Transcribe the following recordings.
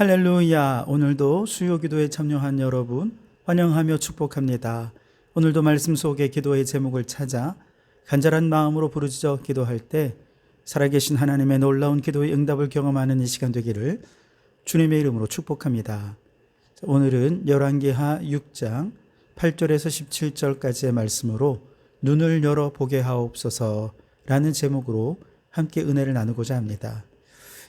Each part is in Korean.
할렐루야. 오늘도 수요기도에 참여한 여러분 환영하며 축복합니다. 오늘도 말씀 속의 기도의 제목을 찾아 간절한 마음으로 부르짖어 기도할 때 살아계신 하나님의 놀라운 기도의 응답을 경험하는 이 시간 되기를 주님의 이름으로 축복합니다. 오늘은 열왕기하 6장 8절에서 17절까지의 말씀으로 눈을 열어 보게 하옵소서 라는 제목으로 함께 은혜를 나누고자 합니다.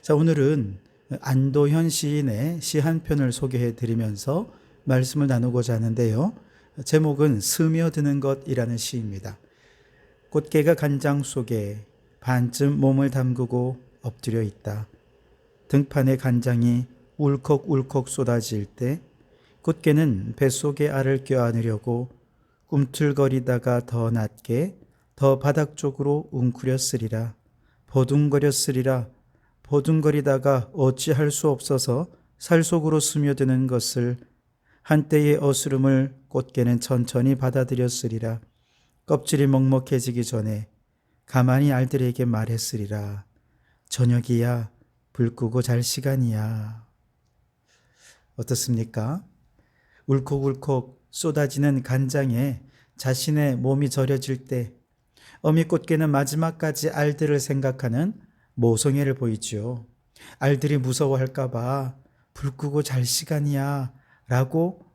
자, 오늘은 안도현 시인의 시 한 편을 소개해 드리면서 말씀을 나누고자 하는데요. 제목은 스며드는 것이라는 시입니다. 꽃게가 간장 속에 반쯤 몸을 담그고 엎드려 있다. 등판에 간장이 울컥울컥 쏟아질 때 꽃게는 뱃속에 알을 껴안으려고 꿈틀거리다가 더 낮게 더 바닥 쪽으로 웅크렸으리라. 버둥거렸으리라. 버둥거리다가 어찌할 수 없어서 살 속으로 스며드는 것을 한때의 어스름을 꽃게는 천천히 받아들였으리라. 껍질이 먹먹해지기 전에 가만히 알들에게 말했으리라. 저녁이야. 불 끄고 잘 시간이야. 어떻습니까? 울컥울컥 쏟아지는 간장에 자신의 몸이 절여질 때 어미꽃게는 마지막까지 알들을 생각하는 모성애를 보이죠. 알들이 무서워할까봐 불 끄고 잘 시간이야 라고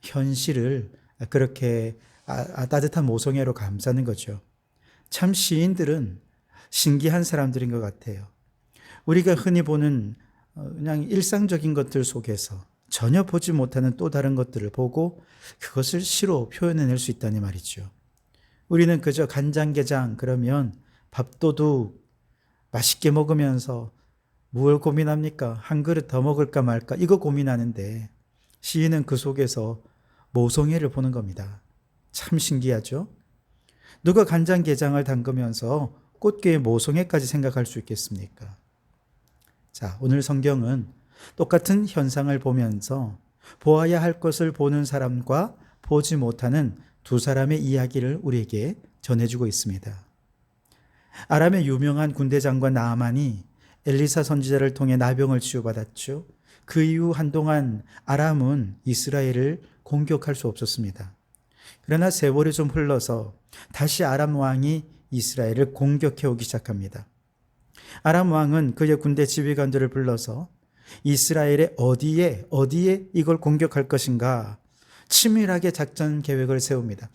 현실을 그렇게 따뜻한 모성애로 감싸는 거죠. 참 시인들은 신기한 사람들인 것 같아요. 우리가 흔히 보는 그냥 일상적인 것들 속에서 전혀 보지 못하는 또 다른 것들을 보고 그것을 시로 표현해낼 수 있다니 말이죠. 우리는 그저 간장게장 그러면 밥도둑 맛있게 먹으면서 무엇을 고민합니까? 한 그릇 더 먹을까 말까 이거 고민하는데 시인은 그 속에서 모성애를 보는 겁니다. 참 신기하죠? 누가 간장게장을 담그면서 꽃게의 모성애까지 생각할 수 있겠습니까? 자, 오늘 성경은 똑같은 현상을 보면서 보아야 할 것을 보는 사람과 보지 못하는 두 사람의 이야기를 우리에게 전해주고 있습니다. 아람의 유명한 군대 장관 나아만이 엘리사 선지자를 통해 나병을 치유받았죠. 그 이후 한동안 아람은 이스라엘을 공격할 수 없었습니다. 그러나 세월이 좀 흘러서 다시 아람 왕이 이스라엘을 공격해 오기 시작합니다. 아람 왕은 그의 군대 지휘관들을 불러서 이스라엘의 어디에 이걸 공격할 것인가 치밀하게 작전 계획을 세웁니다.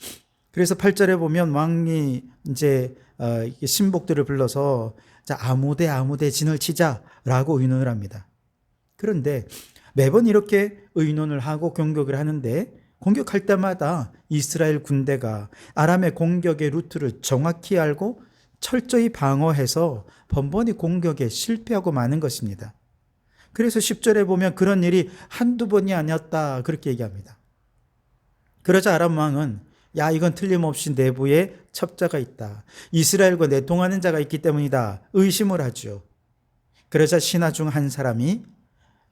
그래서 8절에 보면 왕이 이제 신복들을 불러서 자, 아무데 진을 치자라고 의논을 합니다. 그런데 매번 이렇게 의논을 하고 공격을 하는데 공격할 때마다 이스라엘 군대가 아람의 공격의 루트를 정확히 알고 철저히 방어해서 번번이 공격에 실패하고 마는 것입니다. 그래서 10절에 보면 그런 일이 한두 번이 아니었다 그렇게 얘기합니다. 그러자 아람 왕은 야, 이건 틀림없이 내부에 첩자가 있다. 이스라엘과 내통하는 자가 있기 때문이다. 의심을 하죠. 그러자 신하 중 한 사람이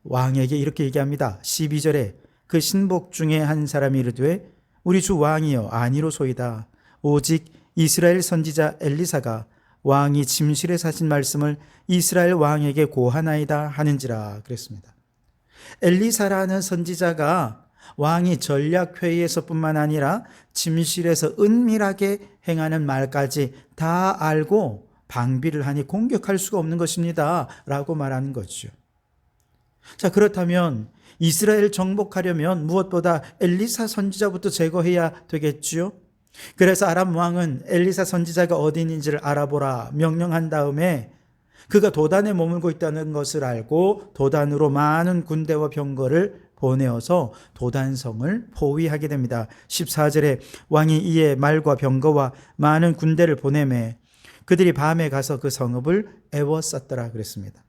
왕에게 이렇게 얘기합니다. 12절에 그 신복 중에 한 사람이 이르되 우리 주 왕이여 아니로소이다. 오직 이스라엘 선지자 엘리사가 왕이 침실에 사신 말씀을 이스라엘 왕에게 고하나이다 하는지라 그랬습니다. 엘리사라는 선지자가 왕이 전략회의에서 뿐만 아니라 침실에서 은밀하게 행하는 말까지 다 알고 방비를 하니 공격할 수가 없는 것입니다 라고 말하는 거죠. 자, 그렇다면 이스라엘 정복하려면 무엇보다 엘리사 선지자부터 제거해야 되겠죠. 그래서 아람 왕은 엘리사 선지자가 어디 있는지를 알아보라 명령한 다음에 그가 도단에 머물고 있다는 것을 알고 도단으로 많은 군대와 병거를 보내어서 도단성을 포위하게 됩니다. 14절에 왕이 이에 말과 병거와 많은 군대를 보내매 그들이 밤에 가서 그 성읍을 에워쌌더라 그랬습니다.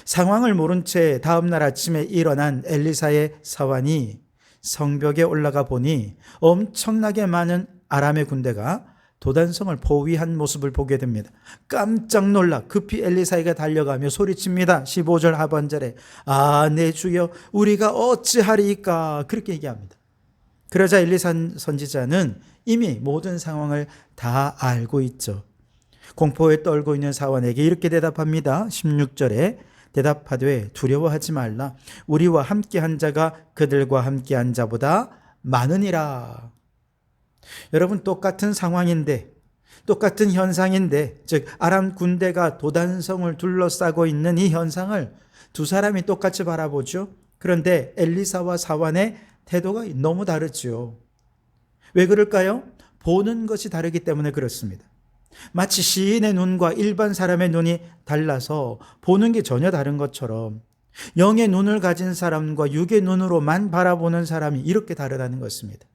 상황을 모른 채 다음 날 아침에 일어난 엘리사의 사환이 성벽에 올라가 보니 엄청나게 많은 아람의 군대가 도단성을 포위한 모습을 보게 됩니다. 깜짝 놀라 급히 엘리사가 달려가며 소리칩니다. 15절 하반절에 내 주여 우리가 어찌하리이까 그렇게 얘기합니다. 그러자 엘리사 선지자는 이미 모든 상황을 다 알고 있죠. 공포에 떨고 있는 사환에게 이렇게 대답합니다. 16절에 대답하되 두려워하지 말라. 우리와 함께한 자가 그들과 함께한 자보다 많으니라. 여러분, 똑같은 상황인데, 똑같은 현상인데, 즉 아람 군대가 도단성을 둘러싸고 있는 이 현상을 두 사람이 똑같이 바라보죠. 그런데 엘리사와 사환의 태도가 너무 다르죠. 왜 그럴까요? 보는 것이 다르기 때문에 그렇습니다. 마치 시인의 눈과 일반 사람의 눈이 달라서 보는 게 전혀 다른 것처럼 영의 눈을 가진 사람과 육의 눈으로만 바라보는 사람이 이렇게 다르다는 것입니다.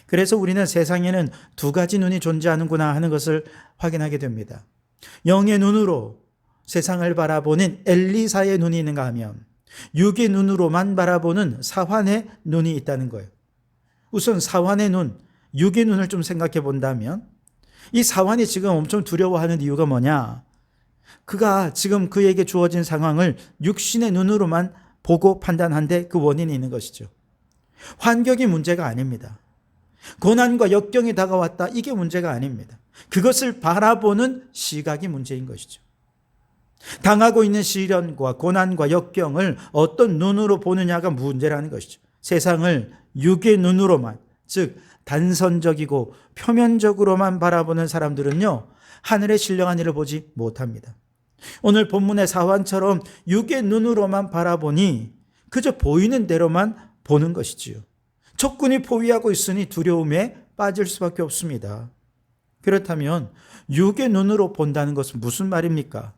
그래서 우리는 세상에는 두 가지 눈이 존재하는구나 하는 것을 확인하게 됩니다. 영의 눈으로 세상을 바라보는 엘리사의 눈이 있는가 하면 육의 눈으로만 바라보는 사환의 눈이 있다는 거예요. 우선 사환의 눈, 육의 눈을 좀 생각해 본다면 이 사환이 지금 엄청 두려워하는 이유가 뭐냐? 그가 지금 그에게 주어진 상황을 육신의 눈으로만 보고 판단한데 그 원인이 있는 것이죠. 환경이 문제가 아닙니다. 고난과 역경이 다가왔다, 이게 문제가 아닙니다. 그것을 바라보는 시각이 문제인 것이죠. 당하고 있는 시련과 고난과 역경을 어떤 눈으로 보느냐가 문제라는 것이죠. 세상을 육의 눈으로만, 즉 단선적이고 표면적으로만 바라보는 사람들은요, 하늘의 신령한 일을 보지 못합니다. 오늘 본문의 사환처럼 육의 눈으로만 바라보니 그저 보이는 대로만 보는 것이지요. 적군이 포위하고 있으니 두려움에 빠질 수밖에 없습니다. 그렇다면 육의 눈으로 본다는 것은 무슨 말입니까?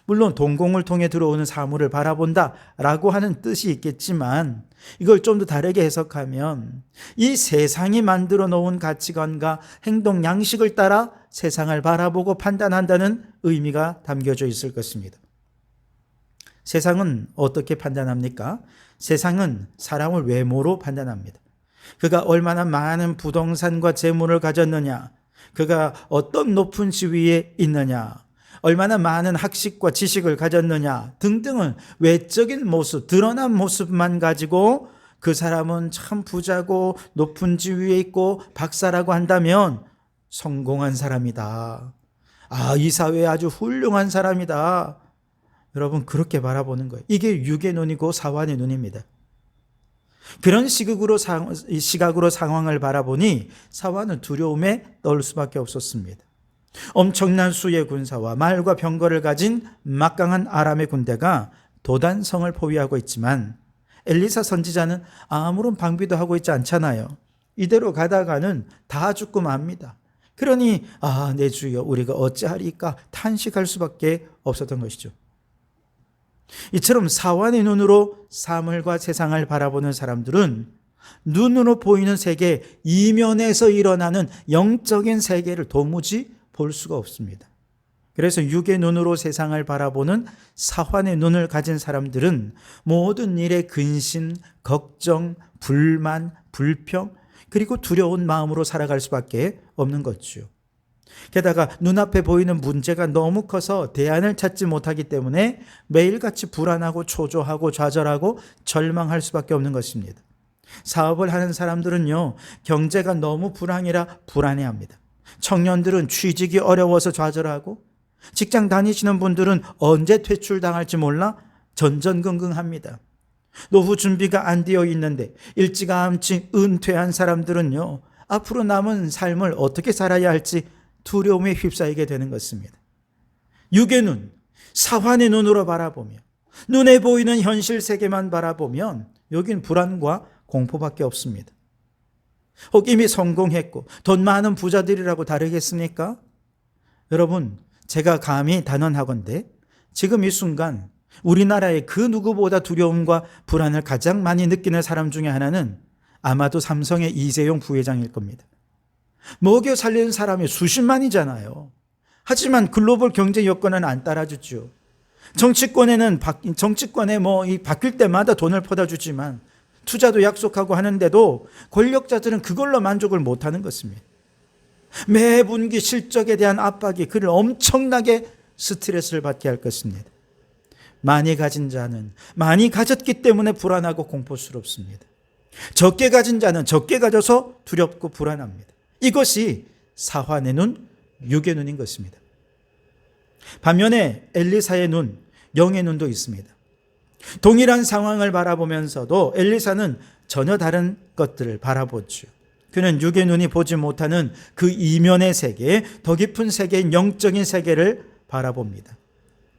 물론 동공을 통해 들어오는 사물을 바라본다라고 하는 뜻이 있겠지만 이걸 좀 더 다르게 해석하면 이 세상이 만들어 놓은 가치관과 행동 양식을 따라 세상을 바라보고 판단한다는 의미가 담겨져 있을 것입니다. 세상은 어떻게 판단합니까? 세상은 사람을 외모로 판단합니다. 그가 얼마나 많은 부동산과 재물을 가졌느냐, 그가 어떤 높은 지위에 있느냐, 얼마나 많은 학식과 지식을 가졌느냐 등등은 외적인 모습, 드러난 모습만 가지고 그 사람은 참 부자고 높은 지위에 있고 박사라고 한다면 성공한 사람이다. 이 사회에 아주 훌륭한 사람이다. 여러분, 그렇게 바라보는 거예요. 이게 육의 눈이고 사환의 눈입니다. 그런 시각으로 상황을 바라보니 사환은 두려움에 떨 수밖에 없었습니다. 엄청난 수의 군사와 말과 병거를 가진 막강한 아람의 군대가 도단성을 포위하고 있지만 엘리사 선지자는 아무런 방비도 하고 있지 않잖아요. 이대로 가다가는 다 죽고 맙니다. 그러니 내 주여 우리가 어찌하리까 탄식할 수밖에 없었던 것이죠. 이처럼 사환의 눈으로 사물과 세상을 바라보는 사람들은 눈으로 보이는 세계 이면에서 일어나는 영적인 세계를 도무지 볼 수가 없습니다. 그래서 육의 눈으로 세상을 바라보는 사환의 눈을 가진 사람들은 모든 일에 근심, 걱정, 불만, 불평, 그리고 두려운 마음으로 살아갈 수밖에 없는 거죠. 게다가 눈앞에 보이는 문제가 너무 커서 대안을 찾지 못하기 때문에 매일같이 불안하고 초조하고 좌절하고 절망할 수밖에 없는 것입니다. 사업을 하는 사람들은요, 경제가 너무 불황이라 불안해합니다. 청년들은 취직이 어려워서 좌절하고, 직장 다니시는 분들은 언제 퇴출당할지 몰라 전전긍긍합니다. 노후 준비가 안 되어 있는데 일찌감치 은퇴한 사람들은요, 앞으로 남은 삶을 어떻게 살아야 할지 두려움에 휩싸이게 되는 것입니다. 육의 눈, 사환의 눈으로 바라보며 눈에 보이는 현실 세계만 바라보면 여긴 불안과 공포밖에 없습니다. 혹 이미 성공했고 돈 많은 부자들이라고 다르겠습니까? 여러분, 제가 감히 단언하건대 지금 이 순간 우리나라의 그 누구보다 두려움과 불안을 가장 많이 느끼는 사람 중에 하나는 아마도 삼성의 이재용 부회장일 겁니다. 먹여 살리는 사람이 수십만이잖아요. 하지만 글로벌 경제 여건은 안 따라주죠. 정치권에 바뀔 때마다 돈을 퍼다 주지만 투자도 약속하고 하는데도 권력자들은 그걸로 만족을 못하는 것입니다. 매 분기 실적에 대한 압박이 그를 엄청나게 스트레스를 받게 할 것입니다. 많이 가진 자는 많이 가졌기 때문에 불안하고 공포스럽습니다. 적게 가진 자는 적게 가져서 두렵고 불안합니다. 이것이 사환의 눈, 육의 눈인 것입니다. 반면에 엘리사의 눈, 영의 눈도 있습니다. 동일한 상황을 바라보면서도 엘리사는 전혀 다른 것들을 바라보죠. 그는 육의 눈이 보지 못하는 그 이면의 세계, 더 깊은 세계인 영적인 세계를 바라봅니다.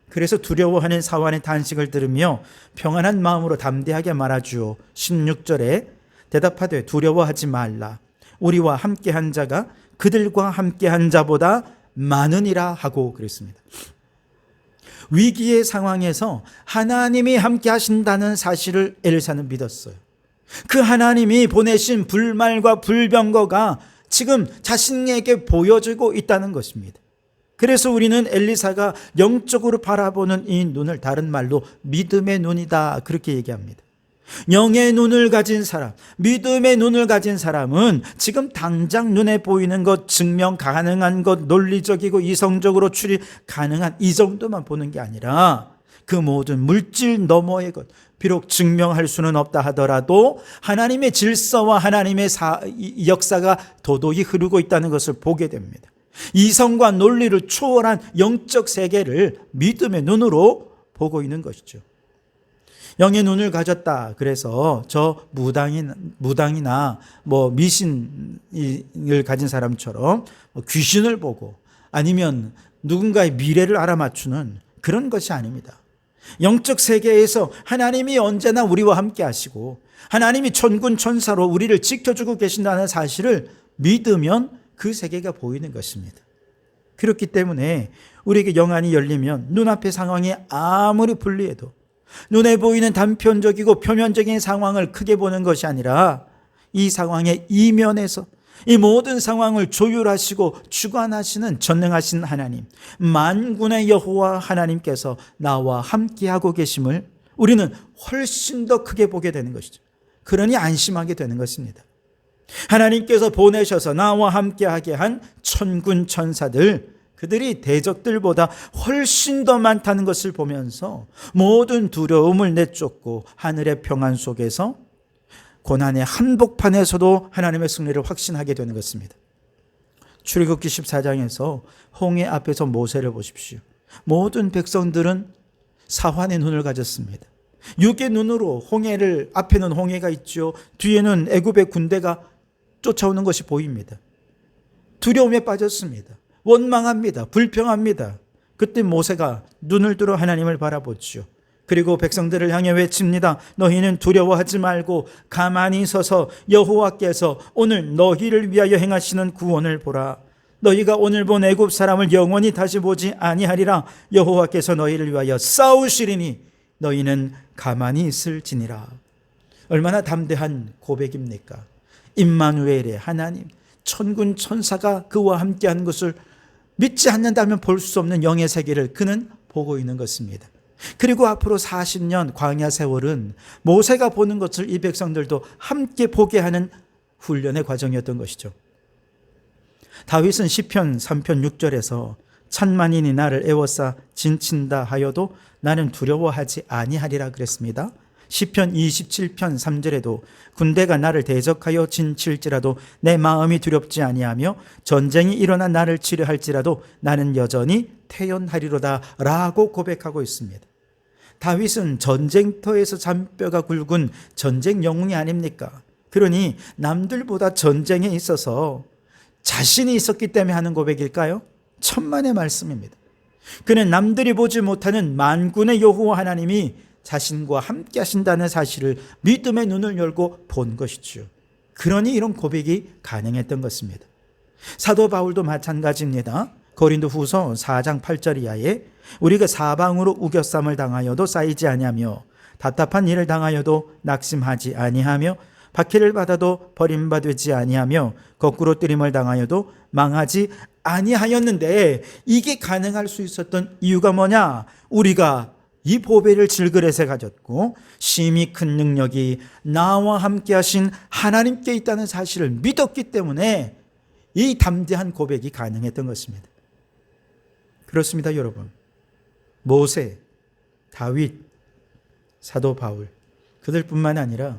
그래서 두려워하는 사환의 탄식을 들으며 평안한 마음으로 담대하게 말하주오. 16절에 대답하되 두려워하지 말라. 우리와 함께한 자가 그들과 함께한 자보다 많으니라 하고 그랬습니다. 위기의 상황에서 하나님이 함께 하신다는 사실을 엘리사는 믿었어요. 그 하나님이 보내신 불말과 불병거가 지금 자신에게 보여지고 있다는 것입니다. 그래서 우리는 엘리사가 영적으로 바라보는 이 눈을 다른 말로 믿음의 눈이다 그렇게 얘기합니다. 영의 눈을 가진 사람, 믿음의 눈을 가진 사람은 지금 당장 눈에 보이는 것, 증명 가능한 것, 논리적이고 이성적으로 추리 가능한 이 정도만 보는 게 아니라 그 모든 물질 너머의 것, 비록 증명할 수는 없다 하더라도 하나님의 질서와 하나님의 역사가 도도히 흐르고 있다는 것을 보게 됩니다. 이성과 논리를 초월한 영적 세계를 믿음의 눈으로 보고 있는 것이죠. 영의 눈을 가졌다. 그래서 저 무당이나 미신을 가진 사람처럼 귀신을 보고 아니면 누군가의 미래를 알아맞추는 그런 것이 아닙니다. 영적 세계에서 하나님이 언제나 우리와 함께 하시고 하나님이 천군 천사로 우리를 지켜주고 계신다는 사실을 믿으면 그 세계가 보이는 것입니다. 그렇기 때문에 우리에게 영안이 열리면 눈앞의 상황이 아무리 불리해도 눈에 보이는 단편적이고 표면적인 상황을 크게 보는 것이 아니라 이 상황의 이면에서 이 모든 상황을 조율하시고 주관하시는 전능하신 하나님, 만군의 여호와 하나님께서 나와 함께하고 계심을 우리는 훨씬 더 크게 보게 되는 것이죠. 그러니 안심하게 되는 것입니다. 하나님께서 보내셔서 나와 함께하게 한 천군 천사들, 그들이 대적들보다 훨씬 더 많다는 것을 보면서 모든 두려움을 내쫓고 하늘의 평안 속에서 고난의 한복판에서도 하나님의 승리를 확신하게 되는 것입니다. 출애굽기 14장에서 홍해 앞에서 모세를 보십시오. 모든 백성들은 사환의 눈을 가졌습니다. 육의 눈으로 홍해를, 앞에는 홍해가 있죠. 뒤에는 애굽의 군대가 쫓아오는 것이 보입니다. 두려움에 빠졌습니다. 원망합니다. 불평합니다. 그때 모세가 눈을 들어 하나님을 바라보죠. 그리고 백성들을 향해 외칩니다. 너희는 두려워하지 말고 가만히 서서 여호와께서 오늘 너희를 위하여 행하시는 구원을 보라. 너희가 오늘 본 애굽 사람을 영원히 다시 보지 아니하리라. 여호와께서 너희를 위하여 싸우시리니 너희는 가만히 있을지니라. 얼마나 담대한 고백입니까? 임마누엘의 하나님, 천군 천사가 그와 함께한 것을 믿지 않는다면 볼 수 없는 영의 세계를 그는 보고 있는 것입니다. 그리고 앞으로 40년 광야 세월은 모세가 보는 것을 이 백성들도 함께 보게 하는 훈련의 과정이었던 것이죠. 다윗은 시편 3편 6절에서 천만인이 나를 애워싸 진친다 하여도 나는 두려워하지 아니하리라 그랬습니다. 시편 27편 3절에도 군대가 나를 대적하여 진칠지라도 내 마음이 두렵지 아니하며 전쟁이 일어나 나를 치려 할지라도 나는 여전히 태연하리로다 라고 고백하고 있습니다. 다윗은 전쟁터에서 잔뼈가 굵은 전쟁 영웅이 아닙니까? 그러니 남들보다 전쟁에 있어서 자신이 있었기 때문에 하는 고백일까요? 천만의 말씀입니다. 그는 남들이 보지 못하는 만군의 여호와 하나님이 자신과 함께 하신다는 사실을 믿음의 눈을 열고 본 것이죠. 그러니 이런 고백이 가능했던 것입니다. 사도 바울도 마찬가지입니다. 고린도 후서 4장 8절 이하에 우리가 사방으로 우겨쌈을 당하여도 쌓이지 아니하며 답답한 일을 당하여도 낙심하지 아니하며 박해를 받아도 버림받지 아니하며 거꾸로 뜨림을 당하여도 망하지 아니하였는데, 이게 가능할 수 있었던 이유가 뭐냐? 우리가 이 보배를 질그릇에 가졌고 심히 큰 능력이 나와 함께 하신 하나님께 있다는 사실을 믿었기 때문에 이 담대한 고백이 가능했던 것입니다. 그렇습니다, 여러분. 모세, 다윗, 사도 바울, 그들뿐만 아니라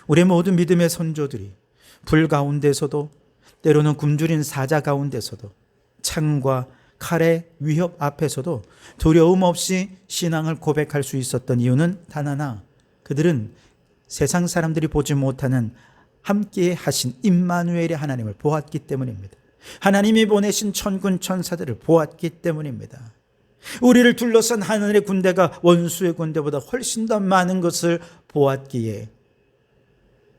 우리 모든 믿음의 선조들이 불 가운데서도 때로는 굶주린 사자 가운데서도 창과 칼의 위협 앞에서도 두려움 없이 신앙을 고백할 수 있었던 이유는 단 하나, 그들은 세상 사람들이 보지 못하는 함께 하신 임마누엘의 하나님을 보았기 때문입니다. 하나님이 보내신 천군 천사들을 보았기 때문입니다. 우리를 둘러싼 하늘의 군대가 원수의 군대보다 훨씬 더 많은 것을 보았기에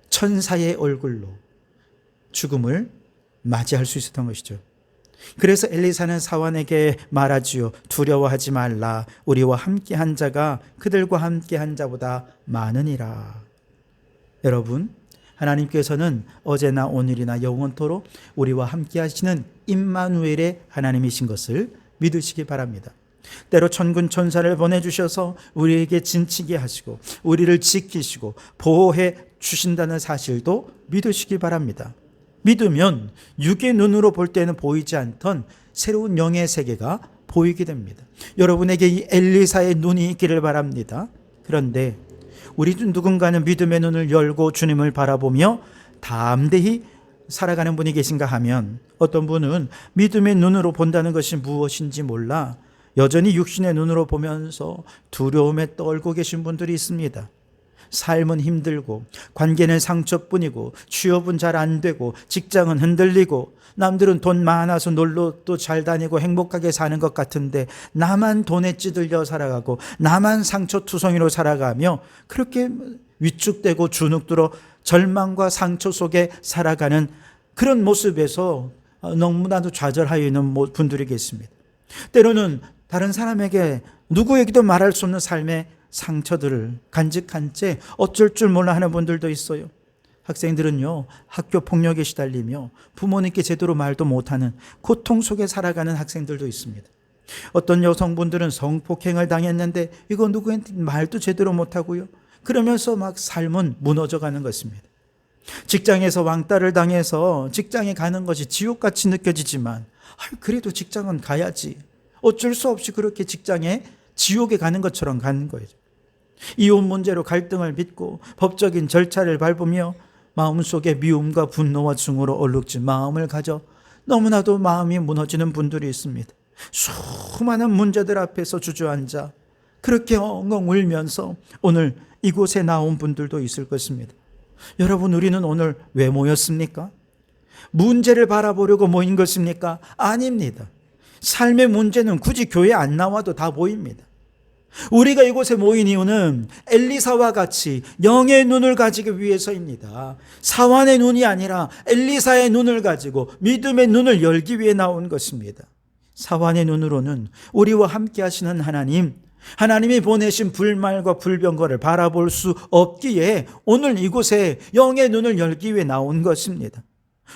천사의 얼굴로 죽음을 맞이할 수 있었던 것이죠. 그래서 엘리사는 사환에게 말하지요. 두려워하지 말라. 우리와 함께한 자가 그들과 함께한 자보다 많으니라. 여러분, 하나님께서는 어제나 오늘이나 영원토록 우리와 함께하시는 임마누엘의 하나님이신 것을 믿으시기 바랍니다. 때로 천군 천사를 보내주셔서 우리에게 진치게 하시고 우리를 지키시고 보호해 주신다는 사실도 믿으시기 바랍니다. 믿으면 육의 눈으로 볼 때는 보이지 않던 새로운 영의 세계가 보이게 됩니다. 여러분에게 이 엘리사의 눈이 있기를 바랍니다. 그런데 우리 누군가는 믿음의 눈을 열고 주님을 바라보며 담대히 살아가는 분이 계신가 하면, 어떤 분은 믿음의 눈으로 본다는 것이 무엇인지 몰라 여전히 육신의 눈으로 보면서 두려움에 떨고 계신 분들이 있습니다. 삶은 힘들고 관계는 상처뿐이고 취업은 잘 안 되고 직장은 흔들리고 남들은 돈 많아서 놀러도 잘 다니고 행복하게 사는 것 같은데 나만 돈에 찌들려 살아가고 나만 상처투성이로 살아가며 그렇게 위축되고 주눅들어 절망과 상처 속에 살아가는 그런 모습에서 너무나도 좌절하여 있는 분들이 계십니다. 때로는 다른 사람에게 누구에게도 말할 수 없는 삶의 상처들을 간직한 채 어쩔 줄 몰라 하는 분들도 있어요. 학생들은요, 학교 폭력에 시달리며 부모님께 제대로 말도 못하는 고통 속에 살아가는 학생들도 있습니다. 어떤 여성분들은 성폭행을 당했는데 이거 누구한테 말도 제대로 못하고요. 그러면서 막 삶은 무너져가는 것입니다. 직장에서 왕따를 당해서 직장에 가는 것이 지옥같이 느껴지지만 그래도 직장은 가야지. 어쩔 수 없이 그렇게 직장에 지옥에 가는 것처럼 가는 거예요. 이혼 문제로 갈등을 빚고 법적인 절차를 밟으며 마음속에 미움과 분노와 증오로 얼룩진 마음을 가져 너무나도 마음이 무너지는 분들이 있습니다. 수많은 문제들 앞에서 주저앉아 그렇게 엉엉 울면서 오늘 이곳에 나온 분들도 있을 것입니다. 여러분, 우리는 오늘 왜 모였습니까? 문제를 바라보려고 모인 것입니까? 아닙니다. 삶의 문제는 굳이 교회 안 나와도 다 보입니다. 우리가 이곳에 모인 이유는 엘리사와 같이 영의 눈을 가지기 위해서입니다. 사환의 눈이 아니라 엘리사의 눈을 가지고 믿음의 눈을 열기 위해 나온 것입니다. 사환의 눈으로는 우리와 함께 하시는 하나님이 보내신 불말과 불병거를 바라볼 수 없기에 오늘 이곳에 영의 눈을 열기 위해 나온 것입니다.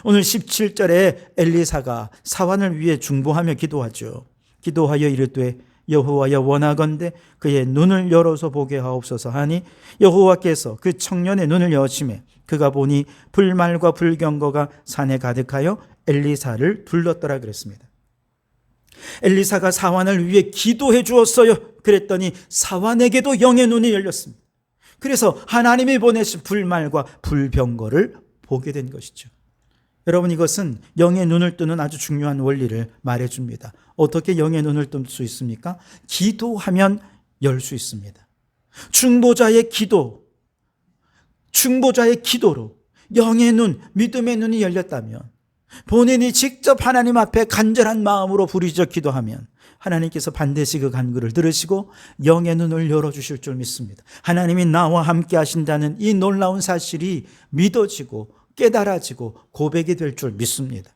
오늘 17절에 엘리사가 사환을 위해 중보하며 기도하죠. 기도하여 이르되 여호와여 원하건대 그의 눈을 열어서 보게 하옵소서 하니 여호와께서 그 청년의 눈을 여시매 그가 보니 불말과 불경거가 산에 가득하여 엘리사를 둘렀더라 그랬습니다. 엘리사가 사환을 위해 기도해 주었어요. 그랬더니 사환에게도 영의 눈이 열렸습니다. 그래서 하나님이 보내신 불말과 불병거를 보게 된 것이죠. 여러분, 이것은 영의 눈을 뜨는 아주 중요한 원리를 말해줍니다. 어떻게 영의 눈을 뜰 수 있습니까? 기도하면 열 수 있습니다. 중보자의 기도로 영의 눈, 믿음의 눈이 열렸다면, 본인이 직접 하나님 앞에 간절한 마음으로 부르짖어 기도하면 하나님께서 반드시 그 간구를 들으시고 영의 눈을 열어주실 줄 믿습니다. 하나님이 나와 함께 하신다는 이 놀라운 사실이 믿어지고 깨달아지고 고백이 될 줄 믿습니다.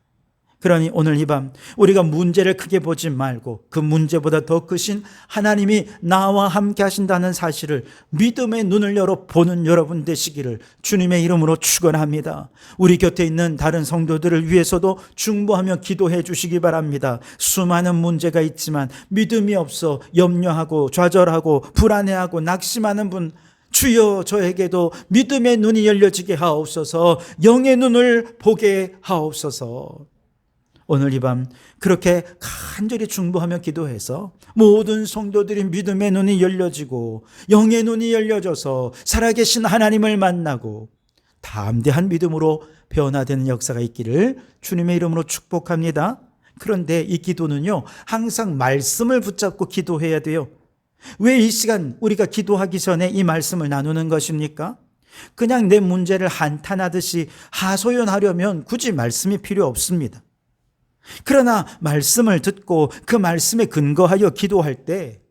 그러니 오늘 이 밤 우리가 문제를 크게 보지 말고 그 문제보다 더 크신 하나님이 나와 함께 하신다는 사실을 믿음의 눈을 열어 보는 여러분 되시기를 주님의 이름으로 축원합니다. 우리 곁에 있는 다른 성도들을 위해서도 중보하며 기도해 주시기 바랍니다. 수많은 문제가 있지만 믿음이 없어 염려하고 좌절하고 불안해하고 낙심하는 분, 주여 저에게도 믿음의 눈이 열려지게 하옵소서, 영의 눈을 보게 하옵소서. 오늘 이 밤 그렇게 간절히 중보하며 기도해서 모든 성도들이 믿음의 눈이 열려지고 영의 눈이 열려져서 살아계신 하나님을 만나고 담대한 믿음으로 변화되는 역사가 있기를 주님의 이름으로 축복합니다. 그런데 이 기도는요, 항상 말씀을 붙잡고 기도해야 돼요. 왜 이 시간 우리가 기도하기 전에 이 말씀을 나누는 것입니까? 그냥 내 문제를 한탄하듯이 하소연하려면 굳이 말씀이 필요 없습니다. 그러나 말씀을 듣고 그 말씀에 근거하여 기도할 때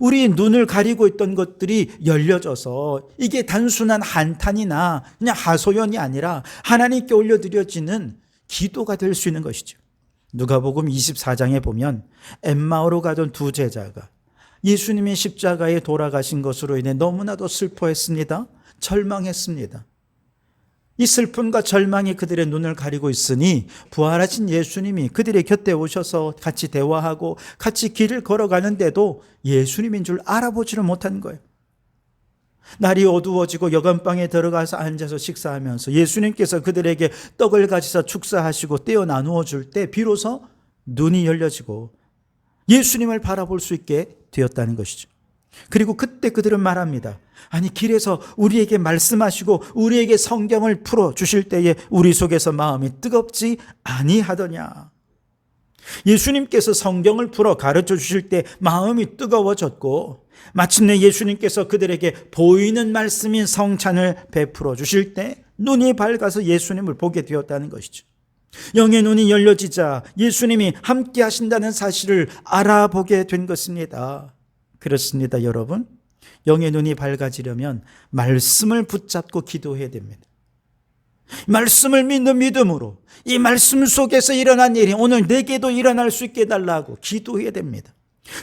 우리 눈을 가리고 있던 것들이 열려져서 이게 단순한 한탄이나 그냥 하소연이 아니라 하나님께 올려드려지는 기도가 될 수 있는 것이죠. 누가복음 24장에 보면 엠마오로 가던 두 제자가 예수님이 십자가에 돌아가신 것으로 인해 너무나도 슬퍼했습니다. 절망했습니다. 이 슬픔과 절망이 그들의 눈을 가리고 있으니 부활하신 예수님이 그들의 곁에 오셔서 같이 대화하고 같이 길을 걸어가는데도 예수님인 줄 알아보지를 못한 거예요. 날이 어두워지고 여간방에 들어가서 앉아서 식사하면서 예수님께서 그들에게 떡을 가지사 축사하시고 떼어 나누어 줄 때 비로소 눈이 열려지고 예수님을 바라볼 수 있게 되었다는 것이죠. 그리고 그때 그들은 말합니다. 아니, 길에서 우리에게 말씀하시고 우리에게 성경을 풀어 주실 때에 우리 속에서 마음이 뜨겁지 아니하더냐. 예수님께서 성경을 풀어 가르쳐 주실 때 마음이 뜨거워졌고 마침내 예수님께서 그들에게 보이는 말씀인 성찬을 베풀어 주실 때 눈이 밝아서 예수님을 보게 되었다는 것이죠. 영의 눈이 열려지자 예수님이 함께 하신다는 사실을 알아보게 된 것입니다. 그렇습니다, 여러분. 영의 눈이 밝아지려면 말씀을 붙잡고 기도해야 됩니다. 말씀을 믿는 믿음으로 이 말씀 속에서 일어난 일이 오늘 내게도 일어날 수 있게 해달라고 기도해야 됩니다.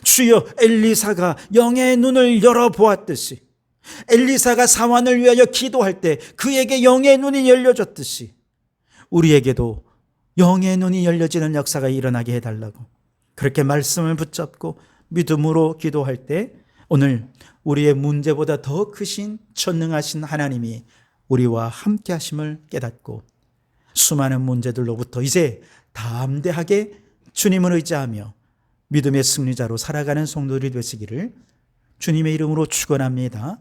주여, 엘리사가 영의 눈을 열어보았듯이, 엘리사가 사환을 위하여 기도할 때 그에게 영의 눈이 열려졌듯이 우리에게도 영의 눈이 열려지는 역사가 일어나게 해달라고, 그렇게 말씀을 붙잡고 믿음으로 기도할 때 오늘 우리의 문제보다 더 크신 전능하신 하나님이 우리와 함께 하심을 깨닫고 수많은 문제들로부터 이제 담대하게 주님을 의지하며 믿음의 승리자로 살아가는 성도들이 되시기를 주님의 이름으로 축원합니다.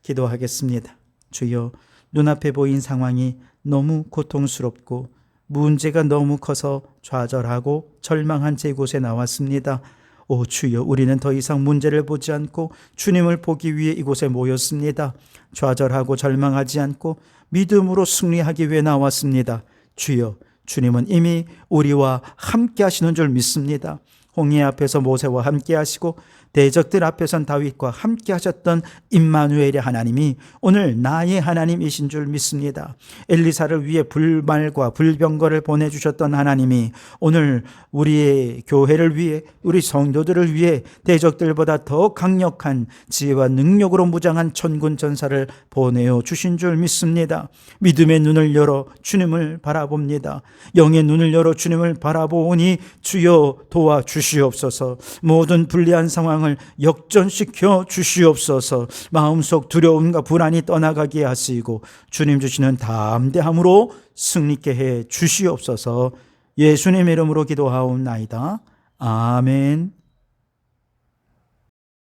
기도하겠습니다. 주여, 눈앞에 보인 상황이 너무 고통스럽고 문제가 너무 커서 좌절하고 절망한 제 곳에 나왔습니다. 오 주여, 우리는 더 이상 문제를 보지 않고 주님을 보기 위해 이곳에 모였습니다. 좌절하고 절망하지 않고 믿음으로 승리하기 위해 나왔습니다. 주여, 주님은 이미 우리와 함께 하시는 줄 믿습니다. 홍해 앞에서 모세와 함께 하시고 대적들 앞에선 다윗과 함께 하셨던 임마누엘의 하나님이 오늘 나의 하나님이신 줄 믿습니다. 엘리사를 위해 불말과 불병거를 보내주셨던 하나님이 오늘 우리의 교회를 위해, 우리 성도들을 위해 대적들보다 더 강력한 지혜와 능력으로 무장한 천군 전사를 보내어 주신 줄 믿습니다. 믿음의 눈을 열어 주님을 바라봅니다. 영의 눈을 열어 주님을 바라보오니 주여 도와주시옵소서. 모든 불리한 상황 역전시켜 주시옵소서. 마음속 두려움과 불안이 떠나가게 하시고 주님 주시는 담대함으로 승리케 해 주시옵소서. 예수님의 이름으로 기도하옵나이다. 아멘.